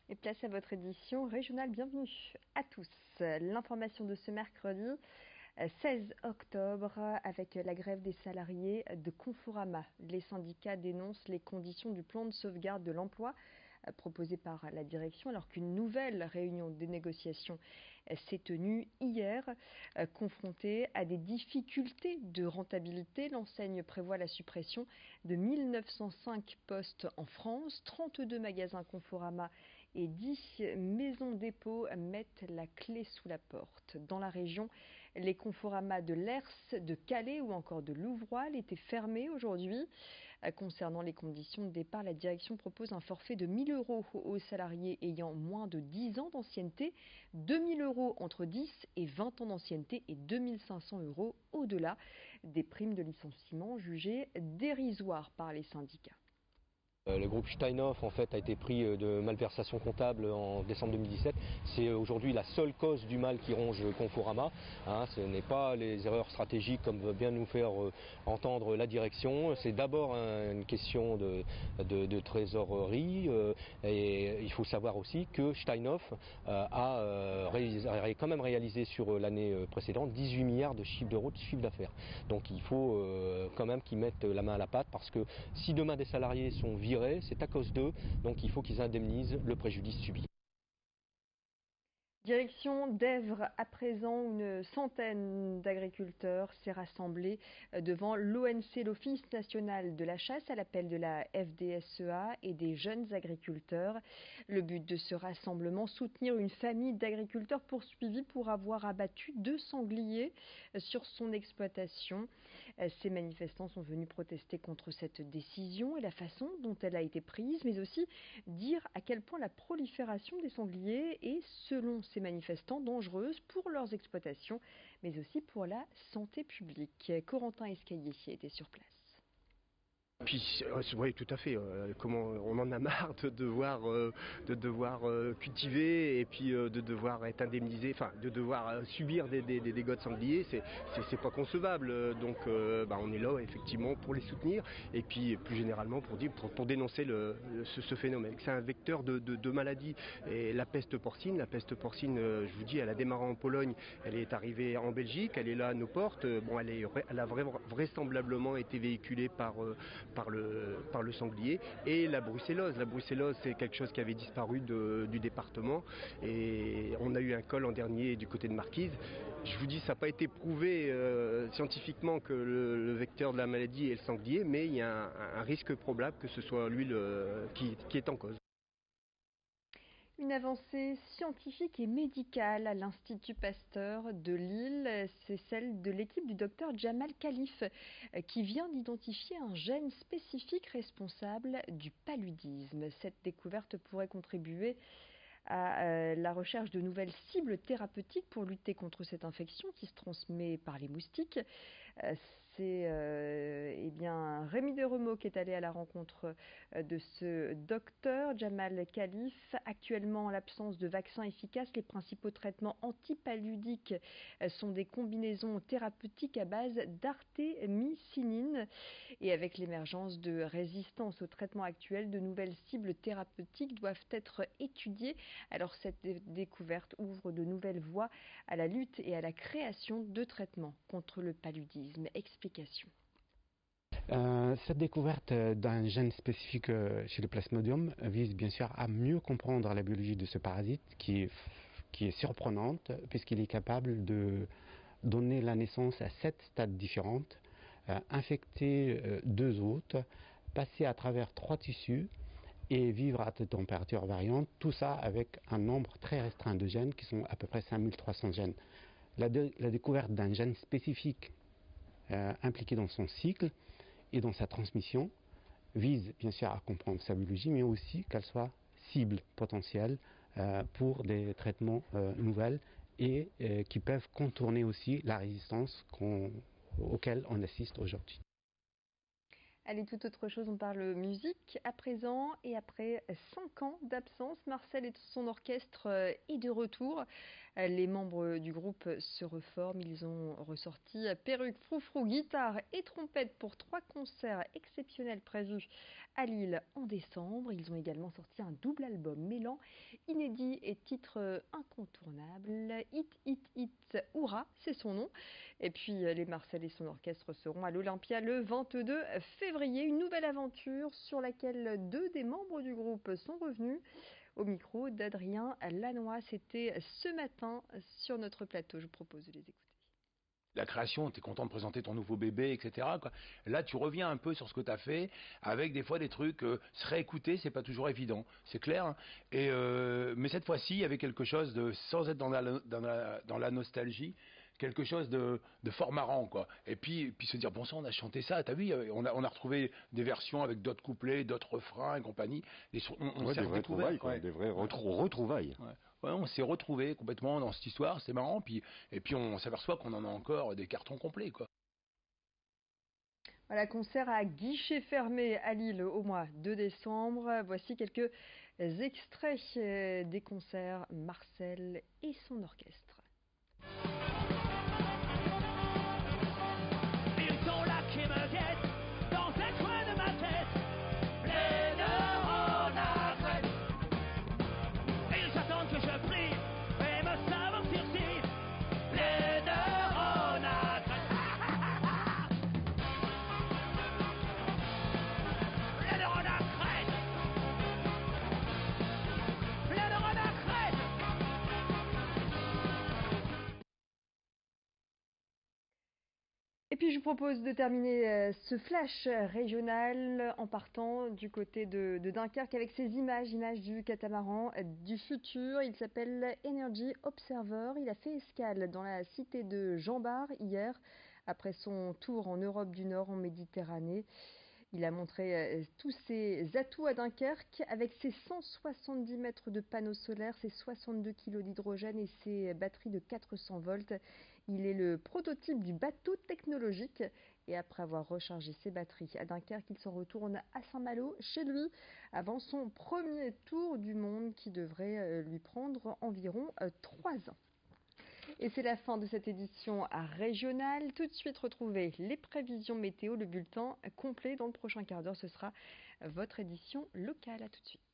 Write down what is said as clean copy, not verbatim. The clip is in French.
Et place à votre édition régionale. Bienvenue à tous. L'information de ce mercredi 16 octobre avec la grève des salariés de Conforama. Les syndicats dénoncent les conditions du plan de sauvegarde de l'emploi proposé par la direction alors qu'une nouvelle réunion de négociation s'est tenue hier. Confrontée à des difficultés de rentabilité, l'enseigne prévoit la suppression de 1905 postes en France, 32 magasins Conforama et 10 maisons dépôts mettent la clé sous la porte. Dans la région, les Conforama de Lers, de Calais ou encore de Louvroil étaient fermés aujourd'hui. Concernant les conditions de départ, la direction propose un forfait de 1 000 € aux salariés ayant moins de 10 ans d'ancienneté, 2 000 € entre 10 et 20 ans d'ancienneté et 2 500 € au-delà. Des primes de licenciement jugées dérisoires par les syndicats. Le groupe Steinhoff en fait a été pris de malversation comptable en décembre 2017. C'est aujourd'hui la seule cause du mal qui ronge Conforama. Ce n'est pas les erreurs stratégiques comme veut bien nous faire entendre la direction. C'est d'abord une question de trésorerie. Et il faut savoir aussi que Steinhoff a quand même réalisé sur l'année précédente 18 milliards de chiffre d'euros de chiffre d'affaires. Donc il faut quand même qu'ils mettent la main à la pâte parce que si demain des salariés sont virés, c'est à cause d'eux, donc il faut qu'ils indemnisent le préjudice subi. Direction d'Èvres, à présent, une centaine d'agriculteurs s'est rassemblée devant l'ONC, l'Office national de la chasse, à l'appel de la FDSEA et des jeunes agriculteurs. Le but de ce rassemblement, soutenir une famille d'agriculteurs poursuivis pour avoir abattu 2 sangliers sur son exploitation. Ces manifestants sont venus protester contre cette décision et la façon dont elle a été prise, mais aussi dire à quel point la prolifération des sangliers est, selon ces manifestants, dangereuse pour leurs exploitations, mais aussi pour la santé publique. Corentin Escaillé était sur place. Puis, oui, tout à fait. Comment on en a marre de devoir cultiver et puis de devoir être indemnisé, enfin de devoir subir des dégâts de sanglier. C'est pas concevable. Donc, on est là effectivement pour les soutenir et puis plus généralement pour dénoncer ce phénomène. C'est un vecteur de maladie. Et la peste porcine, je vous dis, elle a démarré en Pologne, elle est arrivée en Belgique, elle est là à nos portes. Bon, elle a vraisemblablement été véhiculée par le sanglier et la brucellose. La brucellose, c'est quelque chose qui avait disparu du département et on a eu un cas l'an dernier du côté de Marquise. Je vous dis, ça n'a pas été prouvé scientifiquement que le vecteur de la maladie est le sanglier, mais il y a un risque probable que ce soit lui qui est en cause. Une avancée scientifique et médicale à l'Institut Pasteur de Lille, c'est celle de l'équipe du docteur Jamal Khalif qui vient d'identifier un gène spécifique responsable du paludisme. Cette découverte pourrait contribuer à la recherche de nouvelles cibles thérapeutiques pour lutter contre cette infection qui se transmet par les moustiques. C'est Rémi Desremeaux qui est allé à la rencontre de ce docteur Jamal Khalif. Actuellement, en l'absence de vaccins efficaces, les principaux traitements antipaludiques sont des combinaisons thérapeutiques à base d'artémisinine. Et avec l'émergence de résistance aux traitements actuels, de nouvelles cibles thérapeutiques doivent être étudiées. Alors cette découverte ouvre de nouvelles voies à la lutte et à la création de traitements contre le paludisme. Explication. Cette découverte d'un gène spécifique chez le Plasmodium vise bien sûr à mieux comprendre la biologie de ce parasite qui est surprenante puisqu'il est capable de donner la naissance à 7 stades différentes, infecter 2 hôtes, passer à travers 3 tissus et vivre à des températures variantes, tout ça avec un nombre très restreint de gènes qui sont à peu près 5300 gènes. La découverte d'un gène spécifique impliqué dans son cycle et dans sa transmission vise bien sûr à comprendre sa biologie, mais aussi qu'elle soit cible potentielle pour des traitements nouvelles et qui peuvent contourner aussi la résistance auquel on assiste aujourd'hui. Allez, tout autre chose, on parle musique à présent. Et après 5 ans d'absence, Marcel et son orchestre est de retour. Les membres du groupe se reforment. Ils ont ressorti perruque, froufrou, guitare et trompette pour 3 concerts exceptionnels prévus à Lille en décembre. Ils ont également sorti un double album mêlant inédits et titres incontournables. Hit, hit, hit, Hourra, c'est son nom. Et puis les Marcel et son orchestre seront à l'Olympia le 22 février. Une nouvelle aventure sur laquelle 2 des membres du groupe sont revenus. Au micro d'Adrien Lannoy, c'était ce matin sur notre plateau. Je vous propose de les écouter. La création, tu es content de présenter ton nouveau bébé, etc. quoi. Là, tu reviens un peu sur ce que tu as fait, avec des fois des trucs, se réécouter, c'est pas toujours évident, c'est clair. Hein. Mais cette fois-ci, il y avait quelque chose de, sans être dans la nostalgie, quelque chose de fort marrant, quoi. Et puis se dire, bon sang, on a chanté ça, t'as vu, on a retrouvé des versions avec d'autres couplets, d'autres refrains et compagnie. Ouais, des vraies trouvailles, quoi, des vraies retrouvailles. Ouais. Ouais, on s'est retrouvés complètement dans cette histoire, c'est marrant, et puis on s'aperçoit qu'on en a encore des cartons complets, quoi. Voilà, concert à guichet fermé à Lille au mois de décembre. Voici quelques extraits des concerts Marcel et son orchestre. Ils sont là qui me guettent dans un coin de ma tête, plein de renâtres. Ils attendent que je prie et me savent en sursis, plein de renâtres. Plein de renâtres. Plein de renâtres. Et puis je vous propose de terminer ce flash régional en partant du côté de Dunkerque avec ces images du catamaran du futur. Il s'appelle Energy Observer. Il a fait escale dans la cité de Jean Bart hier après son tour en Europe du Nord, en Méditerranée. Il a montré tous ses atouts à Dunkerque avec ses 170 mètres de panneaux solaires, ses 62 kg d'hydrogène et ses batteries de 400 volts. Il est le prototype du bateau technologique et après avoir rechargé ses batteries à Dunkerque, il s'en retourne à Saint-Malo chez lui avant son premier tour du monde qui devrait lui prendre environ 3 ans. Et c'est la fin de cette édition régionale. Tout de suite, retrouvez les prévisions météo, le bulletin complet dans le prochain quart d'heure. Ce sera votre édition locale. À tout de suite.